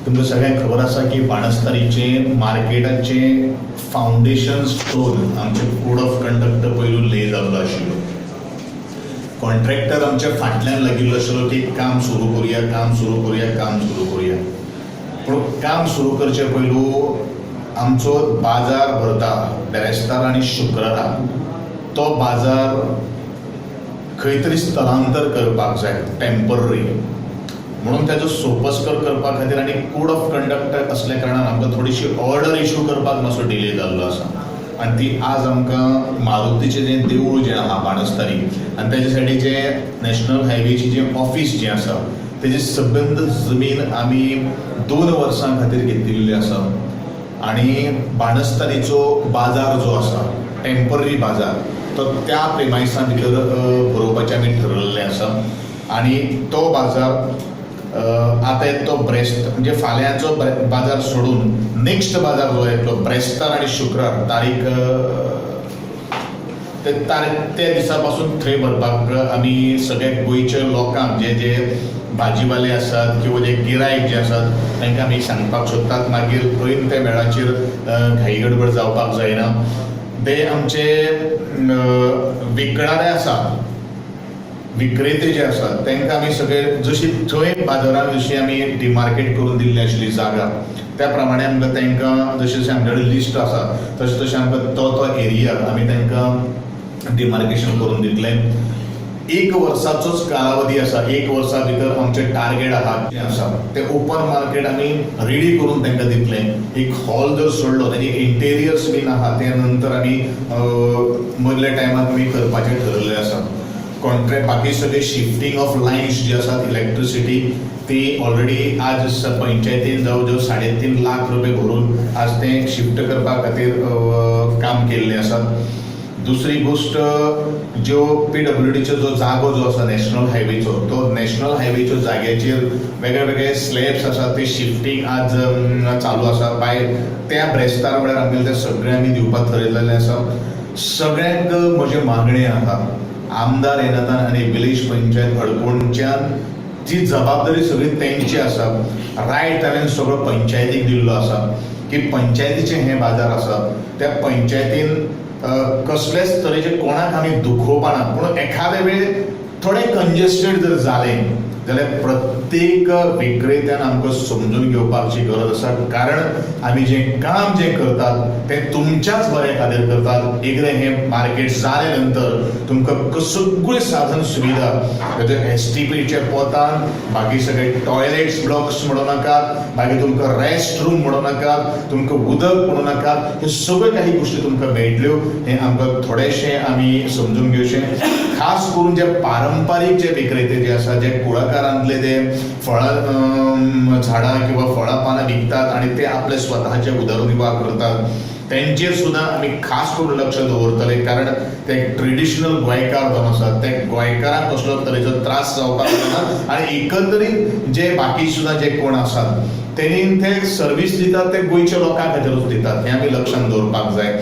तुमकां सगळ्यांक खबर आसा की बाणस्तारीचे मार्केटाचे फावंडेशन स्टोन आमचे कोड ऑफ कंडक्ट पयलू ले जाल्लो आशिल्लो. कॉन्ट्रॅक्टर आमच्या फाटल्यान लागिल्लो आशिल्लो की काम सुरू करुया, काम सुरू करुया, काम सुरू करुया. पूण काम सुरू करचे पयलू आमचो बाजार भरता बेरेस्तार आनी शुक्रारा, तो बाजार खंय तरी स्थलांतर करपाक जाय टेम्पररी. म्हणून त्याचो सोपस्कर करपा खातीर आनी कोड ऑफ कंडक्ट असल्या कारणान आमकां थोडीशी ऑर्डर इश्यू करपाक मातसो डिले जाल्लो आसा. आनी ती आज आमकां मारुतीचें जें देवूळ जें आहा बाणस्तारी आनी तेजे सायडीचें नॅशनल हायवेची जें ऑफिस जें आसा तेजी सबंद जमीन आमी 2 वर्सां खातीर घेतिल्ली आसा. आनी बाणस्तारीचो बाजार जो आसा टेम्पररी बाजार तो त्या प्रेमायसा भितर बरोवपाचें आमी ठरयल्लें आसा. आनी तो बाजार आतां येतो ब्रेस्त म्हणजे फाल्यांचो बाजार सोडून नेक्स्ट बाजार जो येतलो ब्रेस्तार आनी शुक्रार तारीख त्या दिसा पासून थंय भरपाक आमी सगळ्या गोंयच्या लोकांक जे जे भाजीवाले आसात किंवा जे गिरायक जे आसात तांकां आमी सांगपाक सोदतात. मागीर ऐन त्या वेळाचेर घाई गडबड जावपाक जायना. ते आमचे विकणारे आसा विक्रेते जे आसात तांकां आमी सगळे जशी थंय बाजारान जशी आमी डिमार्केट करून दिल्ली आशिल्ली जागा त्या प्रमाणे आमकां तांकां जशें जशें आमचे कडेन लिस्ट आसा तशें तशें आमकां तो एरिया आमी तांकां डिमार्केशन करून दितलें. 1 वर्साचोच कालावधी आसा. 1 वर्सा भितर आमचें टार्गेट आहा जें आसा तें ओपन मार्केट आमी रेडी करून तांकां दितलें. एक हॉल जर सोडलो ताजे इंटेरियर्स बीन आहा ते नंतर आमी मदल्या टायमार आमी करपाचें ठरयल्लें आसा. कॉन्ट्रॅक्ट बाकी सगळे शिफ्टिंग ऑफ लायन्स जी आसात इलेक्ट्रिसिटी ती ऑलरेडी आज पंचायतीन जवळ जवळ 3.5 लाख रुपये भरून आज ते शिफ्ट करपा खातीर काम केल्लें आसा. दुसरी गोष्ट ज्यो PWDचो जो जागो जो आसा नॅशनल हायवेचो तो नॅशनल हायवेच्या जाग्याचेर वेगळे वेगळे स्लॅब्स आसा ते शिफ्टिंग आज चालू आसा. बाय त्या ब्रेस्तार म्हळ्यार आमगेले ते सगळे आमी दिवपाक ठरयल्लें आसा. सगळ्यांक म्हजे मागणी आहा आमदार येनातान आनी विलेज पंचायत अडकोणच्यान जी जबाबदारी सगळी तेंची आसा. रायट हांवें सगळो पंचायतीक दिल्लो आसा की पंचायतीचे हे बाजार आसा त्या पंचायतीन कसलेच तरेचे कोणाक आमी दुखोवपाना. पूण एखादे वेळ थोडे कंजेस्टेड जर जालें जाल्यार प्रत्येक विक्रेत्यान आमकां समजून घेवपाची गरज आसा. कारण आमी जें काम जें करतात तें तुमच्याच बऱ्या खातीर करतात. एकदां हें मार्केट जाले नंतर तुमकां सगळी साधन सुविधा ताचे STPचे पोतान बाकी सगळे टॉयलेट्स ब्लॉक्स म्हणू नाकात, बाकी तुमकां रेस्ट रूम म्हणू नाकात, तुमकां उदक म्हणू नाकात, हे सगळे काही गोश्टी तुमकां मेळटल्यो. हें आमकां थोडेशें आमी समजून घेवचें. खास करून जे पारंपारीक जे विक्रेते जे आसा जे कुळाकारांतले ते फळां झाडां किंवा फळां पानां विकतात आनी ते आपले स्वताचे उदरनिर्वाह करतात तेंचेर सुद्दां आमी खास करून लक्ष दवरतले. कारण ते ट्रेडिशनल गोंयकार जावन आसात ते गोंयकारांक कसलो तरेचो त्रास जावपाक जायना. आनी एकंदरीत जे बाकी सुद्दां जे कोण आसात तेणी ते सर्वीस दितात ते गोंयच्या लोकां खातीरूच दितात हें आमी लक्षांत दवरपाक जाय.